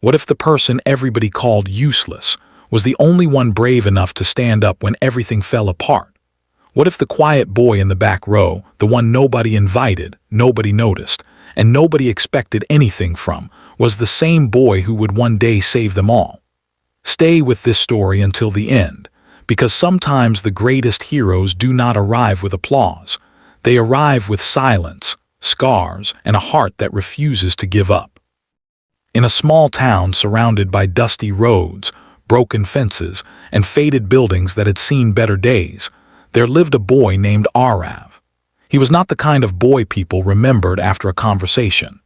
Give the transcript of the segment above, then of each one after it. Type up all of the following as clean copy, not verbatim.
What if the person everybody called useless was the only one brave enough to stand up when everything fell apart? What if the quiet boy in the back row, the one nobody invited, nobody noticed, and nobody expected anything from, was the same boy who would one day save them all? Stay with this story until the end, because sometimes the greatest heroes do not arrive with applause. They arrive with silence, scars, and a heart that refuses to give up. In a small town surrounded by dusty roads, broken fences, and faded buildings that had seen better days, there lived a boy named Aarav. He was not the kind of boy people remembered after a conversation.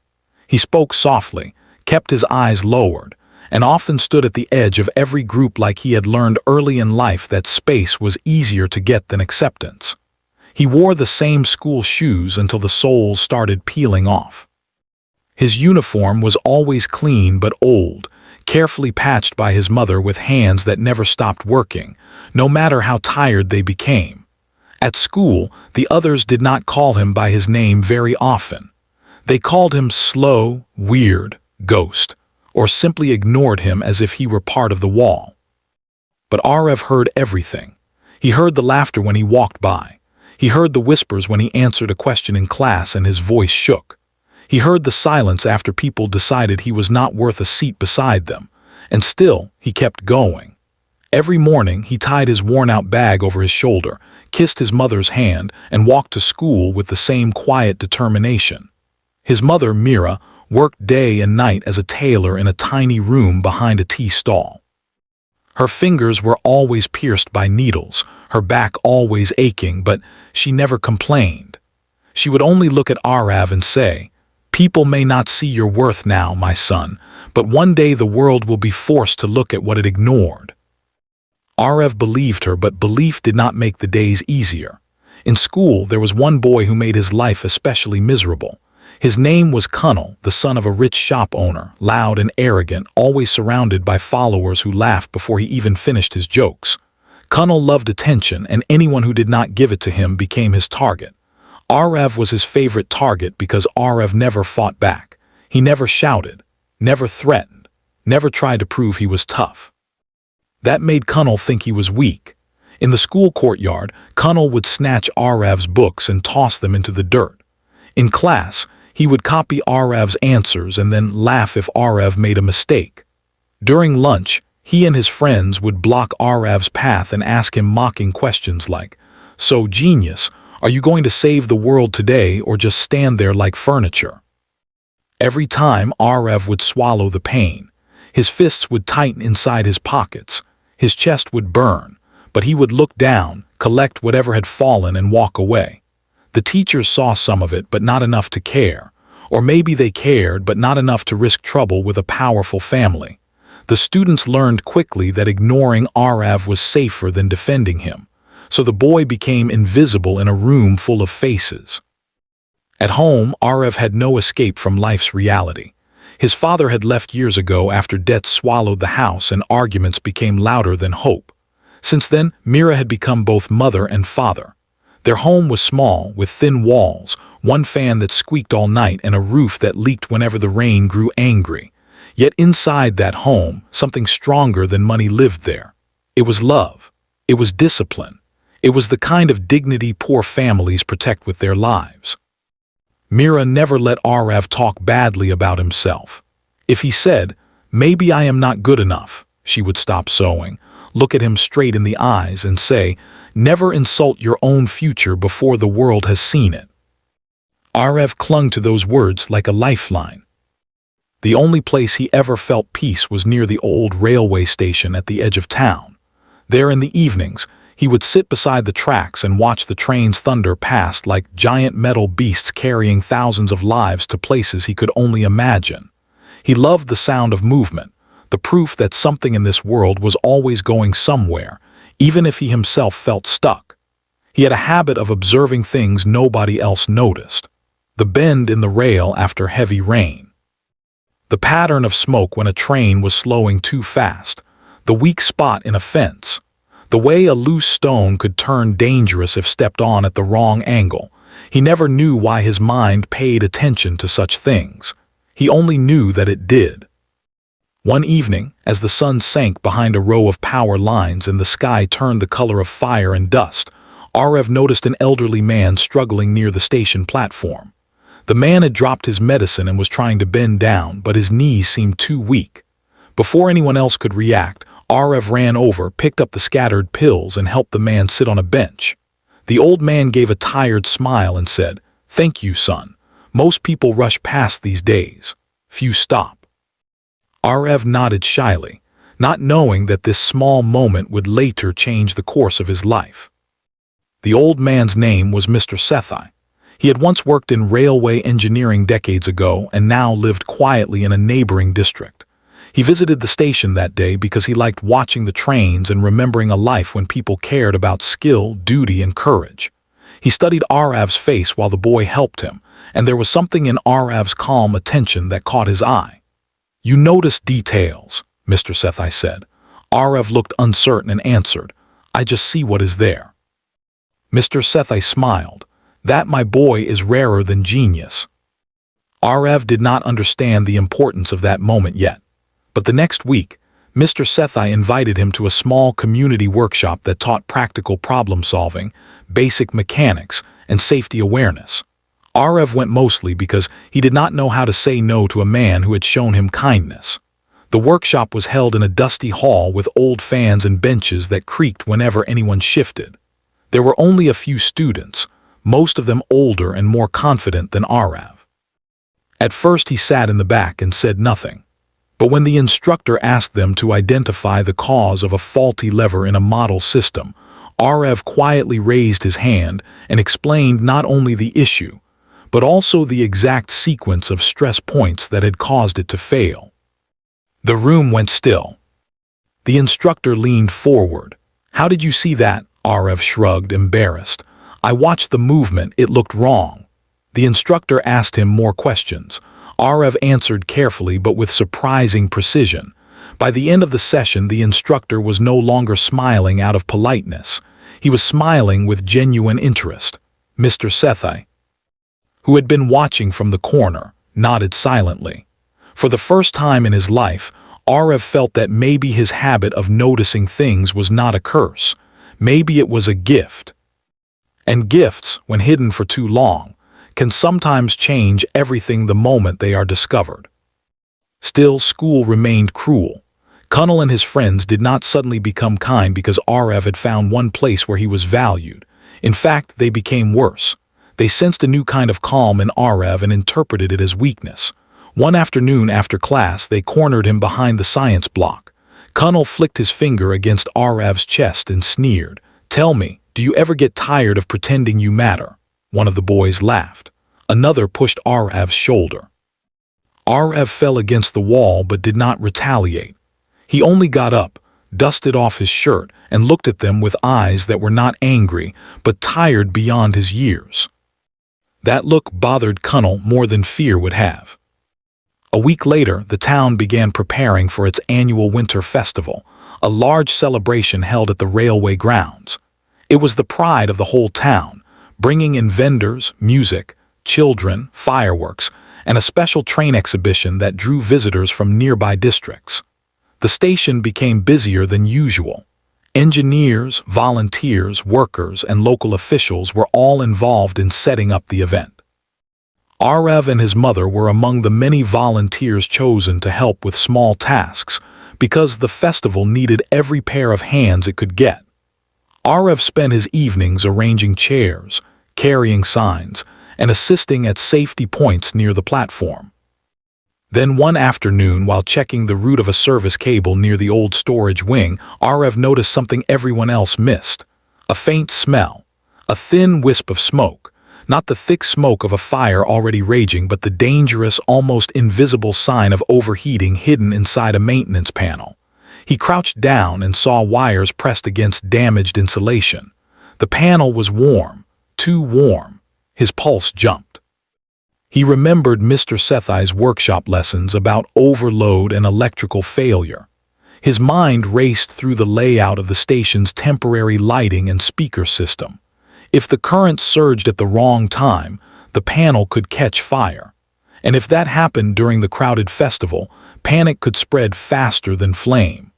He spoke softly, kept his eyes lowered, and often stood at the edge of every group like he had learned early in life that space was easier to get than acceptance. He wore the same school shoes until the soles started peeling off. His uniform was always clean but old, carefully patched by his mother with hands that never stopped working, no matter how tired they became. At school, the others did not call him by his name very often. They called him slow, weird, ghost, or simply ignored him as if he were part of the wall. But Aarav heard everything. He heard the laughter when he walked by. He heard the whispers when he answered a question in class and his voice shook. He heard the silence after people decided he was not worth a seat beside them, and still he kept going. Every morning he tied his worn-out bag over his shoulder, kissed his mother's hand, and walked to school with the same quiet determination. His mother, Mira, worked day and night as a tailor in a tiny room behind a tea stall. Her fingers were always pierced by needles, her back always aching, but she never complained. She would only look at Aarav and say, "People may not see your worth now, my son, but one day the world will be forced to look at what it ignored." Aarav believed her, but belief did not make the days easier. In school, there was one boy who made his life especially miserable. His name was Kunal, the son of a rich shop owner, loud and arrogant, always surrounded by followers who laughed before he even finished his jokes. Kunal loved attention, and anyone who did not give it to him became his target. Aarav was his favorite target because Aarav never fought back. He never shouted, never threatened, never tried to prove he was tough. That made Kunal think he was weak. In the school courtyard, Kunal would snatch Aarav's books and toss them into the dirt. In class, he would copy Aarav's answers and then laugh if Aarav made a mistake. During lunch, he and his friends would block Aarav's path and ask him mocking questions like, "So, genius, are you going to save the world today or just stand there like furniture?" Every time, Aarav would swallow the pain. His fists would tighten inside his pockets. His chest would burn, but he would look down, collect whatever had fallen, and walk away. The teachers saw some of it, but not enough to care. Or maybe they cared, but not enough to risk trouble with a powerful family. The students learned quickly that ignoring Aarav was safer than defending him. So the boy became invisible in a room full of faces. At home, Aarav had no escape from life's reality. His father had left years ago after debts swallowed the house and arguments became louder than hope. Since then, Mira had become both mother and father. Their home was small, with thin walls, one fan that squeaked all night, and a roof that leaked whenever the rain grew angry. Yet inside that home, something stronger than money lived there. It was love. It was discipline. It was the kind of dignity poor families protect with their lives. Mira never let Aarav talk badly about himself. If he said, "Maybe I am not good enough," she would stop sewing, look at him straight in the eyes, and say, "Never insult your own future before the world has seen it." Aarav clung to those words like a lifeline. The only place he ever felt peace was near the old railway station at the edge of town. There in the evenings, he would sit beside the tracks and watch the trains thunder past like giant metal beasts carrying thousands of lives to places he could only imagine. He loved the sound of movement, the proof that something in this world was always going somewhere, even if he himself felt stuck. He had a habit of observing things nobody else noticed. The bend in the rail after heavy rain. The pattern of smoke when a train was slowing too fast. The weak spot in a fence. The way a loose stone could turn dangerous if stepped on at the wrong angle. He never knew why his mind paid attention to such things. He only knew that it did. One evening, as the sun sank behind a row of power lines and the sky turned the color of fire and dust, Aarav noticed an elderly man struggling near the station platform. The man had dropped his medicine and was trying to bend down, but his knees seemed too weak. Before anyone else could react, Aarav ran over, picked up the scattered pills, and helped the man sit on a bench. The old man gave a tired smile and said, "Thank you, son. Most people rush past these days. Few stop." Aarav nodded shyly, not knowing that this small moment would later change the course of his life. The old man's name was Mr. Sethai. He had once worked in railway engineering decades ago and now lived quietly in a neighboring district. He visited the station that day because he liked watching the trains and remembering a life when people cared about skill, duty, and courage. He studied Aarav's face while the boy helped him, and there was something in Aarav's calm attention that caught his eye. "You notice details," Mr. Sethai said. Aarav looked uncertain and answered, "I just see what is there." Mr. Sethai smiled. "That, my boy, is rarer than genius." Aarav did not understand the importance of that moment yet. But the next week, Mr. Sethai invited him to a small community workshop that taught practical problem-solving, basic mechanics, and safety awareness. Aarav went mostly because he did not know how to say no to a man who had shown him kindness. The workshop was held in a dusty hall with old fans and benches that creaked whenever anyone shifted. There were only a few students, most of them older and more confident than Aarav. At first he sat in the back and said nothing. But when the instructor asked them to identify the cause of a faulty lever in a model system, Aarav quietly raised his hand and explained not only the issue, but also the exact sequence of stress points that had caused it to fail. The room went still. The instructor leaned forward. "How did you see that?" Aarav shrugged, embarrassed. "I watched the movement, it looked wrong." The instructor asked him more questions. Aarav answered carefully but with surprising precision. By the end of the session, the instructor was no longer smiling out of politeness. He was smiling with genuine interest. Mr. Sethai, who had been watching from the corner, nodded silently. For the first time in his life, Aarav felt that maybe his habit of noticing things was not a curse. Maybe it was a gift. And gifts, when hidden for too long, can sometimes change everything the moment they are discovered. Still, school remained cruel. Kunal and his friends did not suddenly become kind because Aarav had found one place where he was valued. In fact, they became worse. They sensed a new kind of calm in Aarav and interpreted it as weakness. One afternoon after class, they cornered him behind the science block. Kunal flicked his finger against Aarav's chest and sneered. "Tell me, do you ever get tired of pretending you matter?" One of the boys laughed. Another pushed Aarav's shoulder. Aarav fell against the wall but did not retaliate. He only got up, dusted off his shirt, and looked at them with eyes that were not angry but tired beyond his years. That look bothered Kunal more than fear would have. A week later, the town began preparing for its annual winter festival, a large celebration held at the railway grounds. It was the pride of the whole town, bringing in vendors, music, children, fireworks, and a special train exhibition that drew visitors from nearby districts. The station became busier than usual. Engineers, volunteers, workers, and local officials were all involved in setting up the event. Aarav and his mother were among the many volunteers chosen to help with small tasks because the festival needed every pair of hands it could get. Aarav spent his evenings arranging chairs, carrying signs, and assisting at safety points near the platform. Then one afternoon, while checking the route of a service cable near the old storage wing, Aarav noticed something everyone else missed. A faint smell, a thin wisp of smoke. Not the thick smoke of a fire already raging, but the dangerous, almost invisible sign of overheating hidden inside a maintenance panel. He crouched down and saw wires pressed against damaged insulation. The panel was warm, too warm. His pulse jumped. He remembered Mr. Sethai's workshop lessons about overload and electrical failure. His mind raced through the layout of the station's temporary lighting and speaker system. If the current surged at the wrong time, the panel could catch fire. And if that happened during the crowded festival, Panic could spread faster than flame.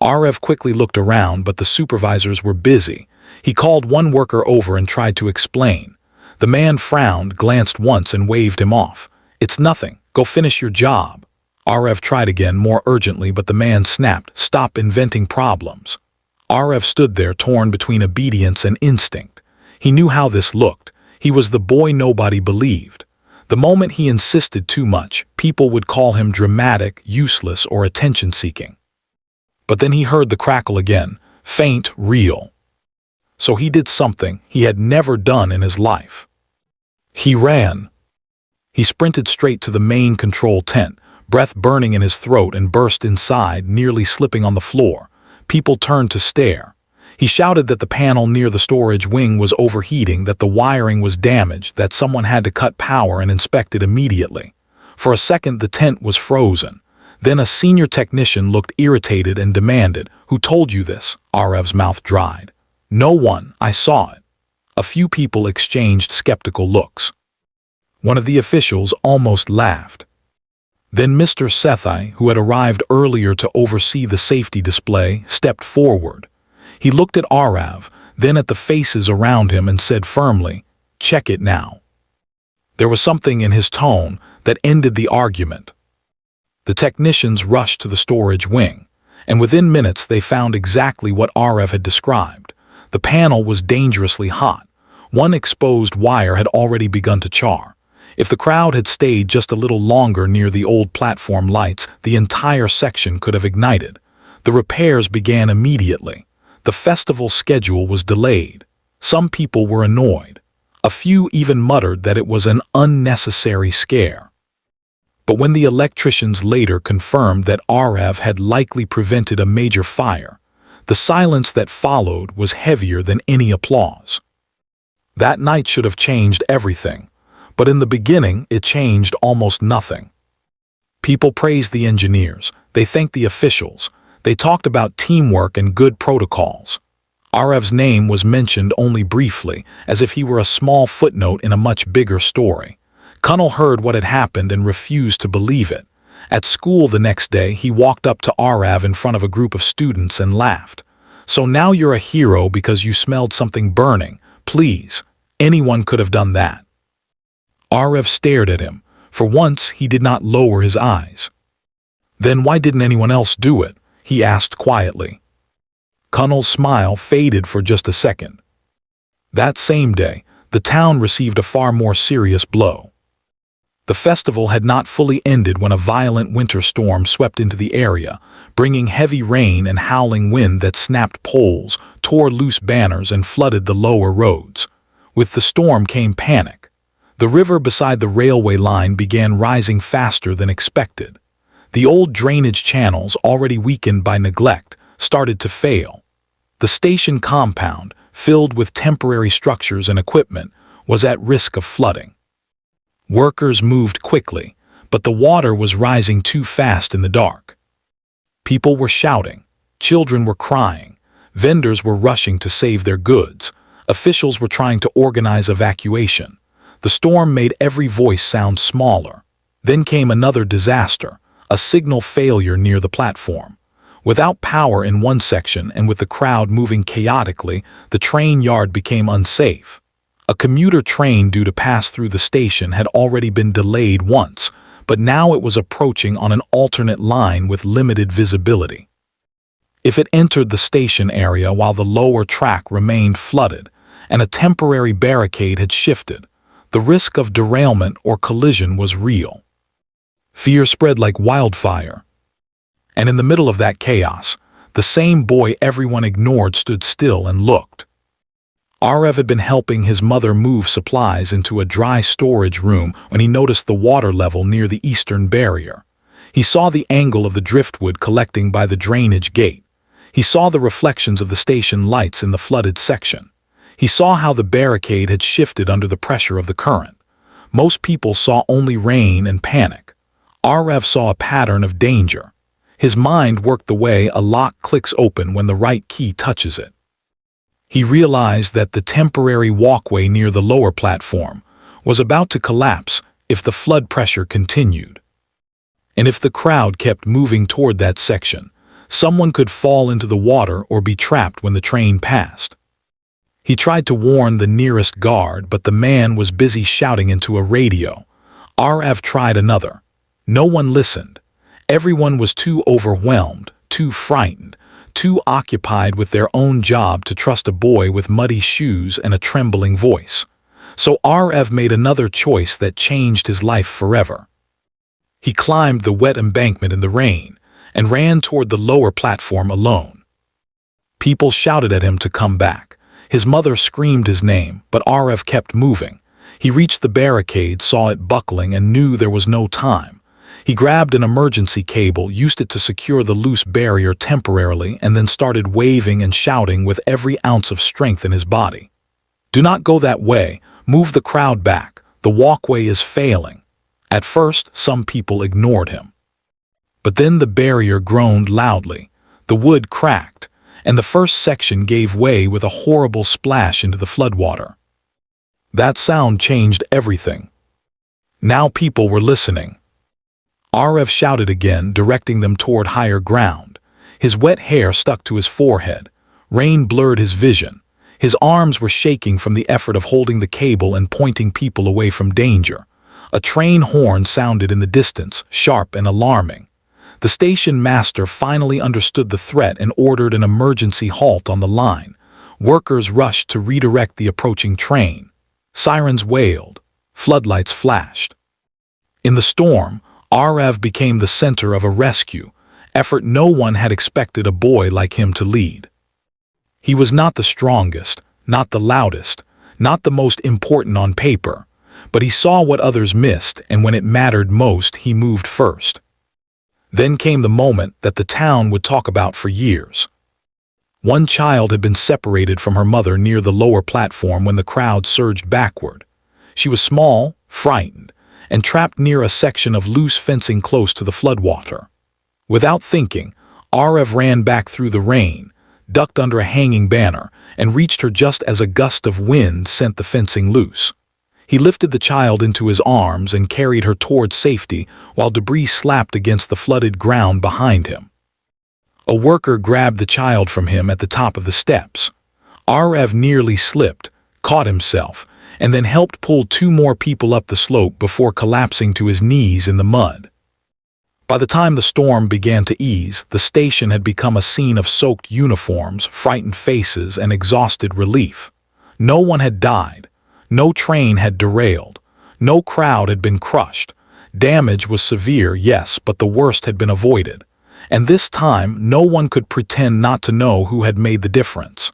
Aarav quickly looked around, but the supervisors were busy. He called one worker over and tried to explain. The man frowned, glanced once, and waved him off. "It's nothing. Go finish your job." Aarav tried again, more urgently, but the man snapped, "Stop inventing problems." Aarav stood there, torn between obedience and instinct. He knew how this looked. He was the boy nobody believed. The moment he insisted too much, people would call him dramatic, useless, or attention-seeking. But then he heard the crackle again, faint, real. So he did something he had never done in his life. He ran. He sprinted straight to the main control tent, breath burning in his throat, and burst inside, nearly slipping on the floor. People turned to stare. He shouted that the panel near the storage wing was overheating, that the wiring was damaged, that someone had to cut power and inspect it immediately. For a second, the tent was frozen. Then a senior technician looked irritated and demanded, "Who told you this?" Aarav's mouth dried. "No one. I saw it." A few people exchanged skeptical looks. One of the officials almost laughed. Then Mr. Sethai, who had arrived earlier to oversee the safety display, stepped forward. He looked at Aarav, then at the faces around him, and said firmly, "Check it now." There was something in his tone that ended the argument. The technicians rushed to the storage wing, and within minutes they found exactly what Aarav had described. The panel was dangerously hot. One exposed wire had already begun to char. If the crowd had stayed just a little longer near the old platform lights, the entire section could have ignited. The repairs began immediately. The festival schedule was delayed. Some people were annoyed. A few even muttered that it was an unnecessary scare. But when the electricians later confirmed that Aarav had likely prevented a major fire, the silence that followed was heavier than any applause. That night should have changed everything, but in the beginning it changed almost nothing. People praised the engineers, they thanked the officials, they talked about teamwork and good protocols. Aarav's name was mentioned only briefly, as if he were a small footnote in a much bigger story. Kunal heard what had happened and refused to believe it. At school the next day, he walked up to Aarav in front of a group of students and laughed. "So now you're a hero because you smelled something burning. Please, anyone could have done that." Aarav stared at him. For once, he did not lower his eyes. "Then why didn't anyone else do it?" he asked quietly. Kunal's smile faded for just a second. That same day, the town received a far more serious blow. The festival had not fully ended when a violent winter storm swept into the area, bringing heavy rain and howling wind that snapped poles, tore loose banners, and flooded the lower roads. With the storm came panic. The river beside the railway line began rising faster than expected. The old drainage channels, already weakened by neglect, started to fail. The station compound, filled with temporary structures and equipment, was at risk of flooding. Workers moved quickly, but the water was rising too fast in the dark. People were shouting, children were crying, vendors were rushing to save their goods, officials were trying to organize evacuation. The storm made every voice sound smaller. Then came another disaster, a signal failure near the platform. Without power in one section and with the crowd moving chaotically, the train yard became unsafe. A commuter train due to pass through the station had already been delayed once, but now it was approaching on an alternate line with limited visibility. If it entered the station area while the lower track remained flooded, and a temporary barricade had shifted, the risk of derailment or collision was real. Fear spread like wildfire. And in the middle of that chaos, the same boy everyone ignored stood still and looked. Aarav had been helping his mother move supplies into a dry storage room when he noticed the water level near the eastern barrier. He saw the angle of the driftwood collecting by the drainage gate. He saw the reflections of the station lights in the flooded section. He saw how the barricade had shifted under the pressure of the current. Most people saw only rain and panic. Aarav saw a pattern of danger. His mind worked the way a lock clicks open when the right key touches it. He realized that the temporary walkway near the lower platform was about to collapse if the flood pressure continued. and if the crowd kept moving toward that section, someone could fall into the water or be trapped when the train passed. He tried to warn the nearest guard, but the man was busy shouting into a radio. Aarav tried another. No one listened. Everyone was too overwhelmed, too frightened, too occupied with their own job to trust a boy with muddy shoes and a trembling voice. So Aarav made another choice that changed his life forever. He climbed the wet embankment in the rain and ran toward the lower platform alone. People shouted at him to come back. His mother screamed his name, but Aarav kept moving. He reached the barricade, saw it buckling, and knew there was no time. He grabbed an emergency cable, used it to secure the loose barrier temporarily, and then started waving and shouting with every ounce of strength in his body. "Do not go that way. Move the crowd back. The walkway is failing." At first, some people ignored him. But then the barrier groaned loudly. The wood cracked, and the first section gave way with a horrible splash into the floodwater. That sound changed everything. Now people were listening. Aarav shouted again, directing them toward higher ground. His wet hair stuck to his forehead. Rain blurred his vision. His arms were shaking from the effort of holding the cable and pointing people away from danger. A train horn sounded in the distance, sharp and alarming. The station master finally understood the threat and ordered an emergency halt on the line. Workers rushed to redirect the approaching train. Sirens wailed. Floodlights flashed. In the storm, Aarav became the center of a rescue, effort no one had expected a boy like him to lead. He was not the strongest, not the loudest, not the most important on paper, but he saw what others missed, and when it mattered most, he moved first. Then came the moment that the town would talk about for years. One child had been separated from her mother near the lower platform when the crowd surged backward. She was small, frightened, and trapped near a section of loose fencing close to the floodwater. Without thinking, Aarav ran back through the rain, ducked under a hanging banner, and reached her just as a gust of wind sent the fencing loose. He lifted the child into his arms and carried her toward safety while debris slapped against the flooded ground behind him. A worker grabbed the child from him at the top of the steps. Aarav nearly slipped, caught himself, and then helped pull two more people up the slope before collapsing to his knees in the mud. By the time the storm began to ease, the station had become a scene of soaked uniforms, frightened faces, and exhausted relief. No one had died. No train had derailed. No crowd had been crushed. Damage was severe, yes, but the worst had been avoided. And this time, no one could pretend not to know who had made the difference.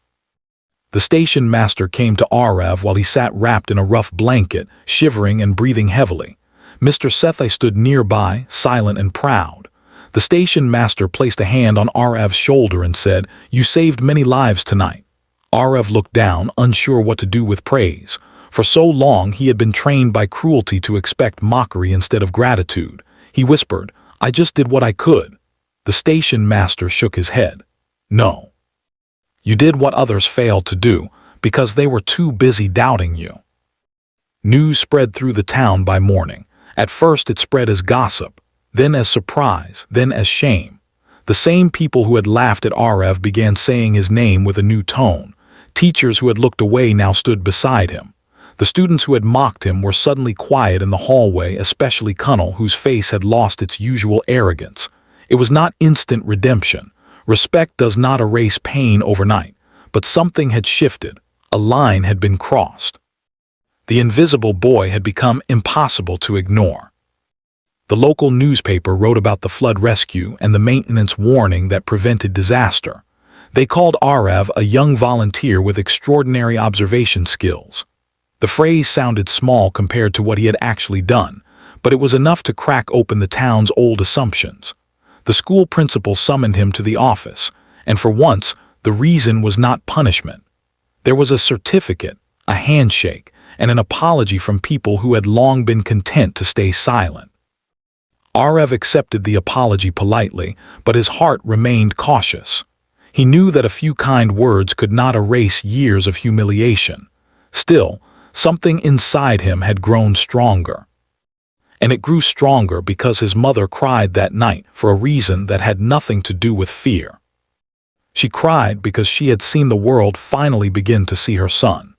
The station master came to Aarav while he sat wrapped in a rough blanket, shivering and breathing heavily. Mr. Sethi stood nearby, silent and proud. The station master placed a hand on Aarav's shoulder and said, "You saved many lives tonight." Aarav looked down, unsure what to do with praise. For so long he had been trained by cruelty to expect mockery instead of gratitude. He whispered, "I just did what I could." The station master shook his head. "No. You did what others failed to do, because they were too busy doubting you." News spread through the town by morning. At first it spread as gossip, then as surprise, then as shame. The same people who had laughed at Aarav began saying his name with a new tone. Teachers who had looked away now stood beside him. The students who had mocked him were suddenly quiet in the hallway, especially Kunnel, whose face had lost its usual arrogance. It was not instant redemption. Respect does not erase pain overnight, but something had shifted. A line had been crossed. The invisible boy had become impossible to ignore. The local newspaper wrote about the flood rescue and the maintenance warning that prevented disaster. They called Aarav a young volunteer with extraordinary observation skills. The phrase sounded small compared to what he had actually done, but it was enough to crack open the town's old assumptions. The school principal summoned him to the office, and for once, the reason was not punishment. There was a certificate, a handshake, and an apology from people who had long been content to stay silent. Aarav accepted the apology politely, but his heart remained cautious. He knew that a few kind words could not erase years of humiliation. Still, something inside him had grown stronger. And it grew stronger because his mother cried that night for a reason that had nothing to do with fear. She cried because she had seen the world finally begin to see her son.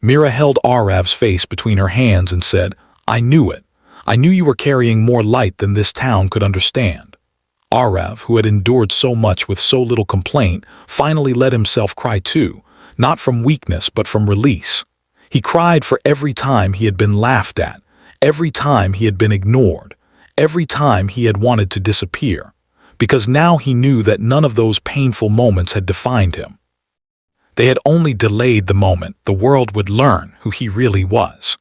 Mira held Aarav's face between her hands and said, "I knew it. I knew you were carrying more light than this town could understand." Aarav, who had endured so much with so little complaint, finally let himself cry too, not from weakness but from release. He cried for every time he had been laughed at, every time he had been ignored, every time he had wanted to disappear, because now he knew that none of those painful moments had defined him. They had only delayed the moment the world would learn who he really was.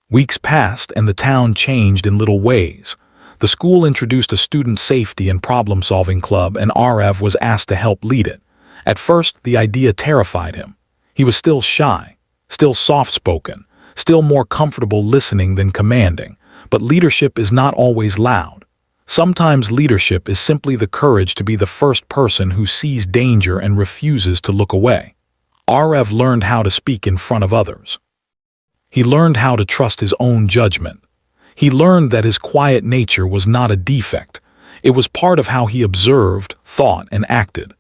Weeks passed and the town changed in little ways. The school introduced a student safety and problem-solving club, and Aarav was asked to help lead it. At first, the idea terrified him. He was still shy, still soft-spoken, still more comfortable listening than commanding. But leadership is not always loud. Sometimes leadership is simply the courage to be the first person who sees danger and refuses to look away. Aarav learned how to speak in front of others. He learned how to trust his own judgment. He learned that his quiet nature was not a defect. It was part of how he observed, thought, and acted.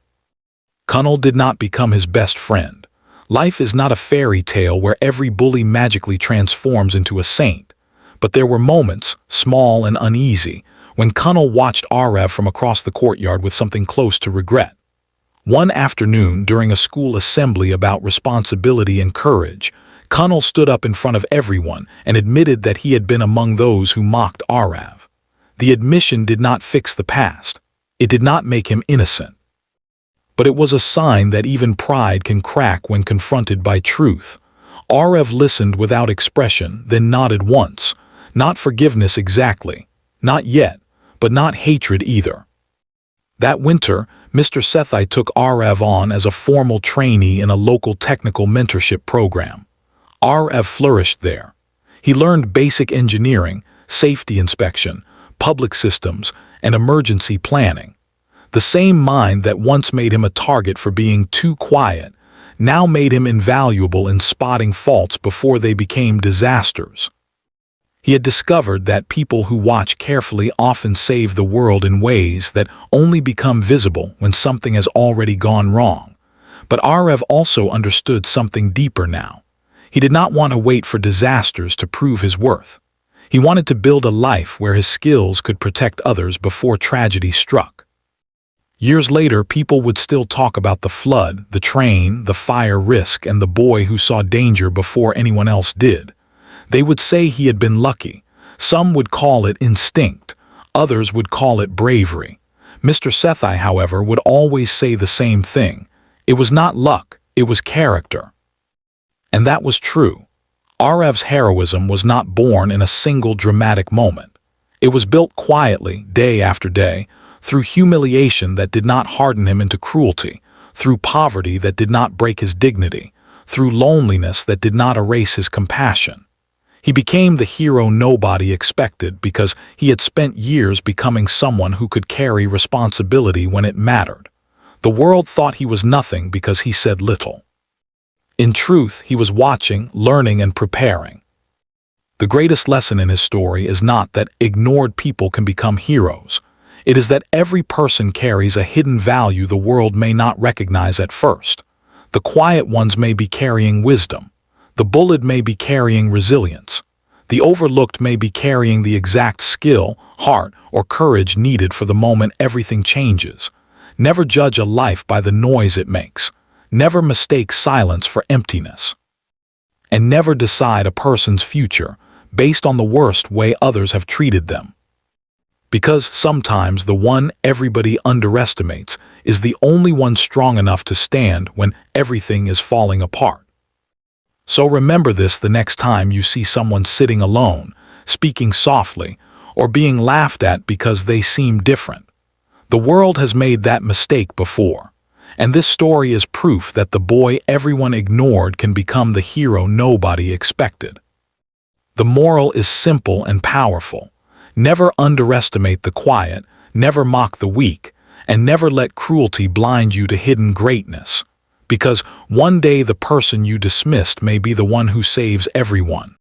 Kunal did not become his best friend. Life is not a fairy tale where every bully magically transforms into a saint. But there were moments, small and uneasy, when Kunal watched Aarav from across the courtyard with something close to regret. One afternoon, during a school assembly about responsibility and courage, Kunal stood up in front of everyone and admitted that he had been among those who mocked Aarav. The admission did not fix the past. It did not make him innocent. But it was a sign that even pride can crack when confronted by truth. Aarav listened without expression, then nodded once. Not forgiveness exactly. Not yet, but not hatred either. That winter, Mr. Sethai took Aarav on as a formal trainee in a local technical mentorship program. Aarav flourished there. He learned basic engineering, safety inspection, public systems, and emergency planning. The same mind that once made him a target for being too quiet now made him invaluable in spotting faults before they became disasters. He had discovered that people who watch carefully often save the world in ways that only become visible when something has already gone wrong. But Aarav also understood something deeper now. He did not want to wait for disasters to prove his worth. He wanted to build a life where his skills could protect others before tragedy struck. Years later, people would still talk about the flood, the train, the fire risk, and the boy who saw danger before anyone else did. They would say he had been lucky. Some would call it instinct. Others would call it bravery. Mr. Sethai, however, would always say the same thing. It was not luck, it was character. And that was true. Aarav's heroism was not born in a single dramatic moment. It was built quietly, day after day, through humiliation that did not harden him into cruelty, through poverty that did not break his dignity, through loneliness that did not erase his compassion. He became the hero nobody expected because he had spent years becoming someone who could carry responsibility when it mattered. The world thought he was nothing because he said little. In truth, he was watching, learning, and preparing. The greatest lesson in his story is not that ignored people can become heroes. It is that every person carries a hidden value the world may not recognize at first. The quiet ones may be carrying wisdom. The bullied may be carrying resilience. The overlooked may be carrying the exact skill, heart, or courage needed for the moment everything changes. Never judge a life by the noise it makes. Never mistake silence for emptiness. And never decide a person's future based on the worst way others have treated them. Because sometimes the one everybody underestimates is the only one strong enough to stand when everything is falling apart. So remember this the next time you see someone sitting alone, speaking softly, or being laughed at because they seem different. The world has made that mistake before, and this story is proof that the boy everyone ignored can become the hero nobody expected. The moral is simple and powerful. Never underestimate the quiet, never mock the weak, and never let cruelty blind you to hidden greatness. Because one day the person you dismissed may be the one who saves everyone.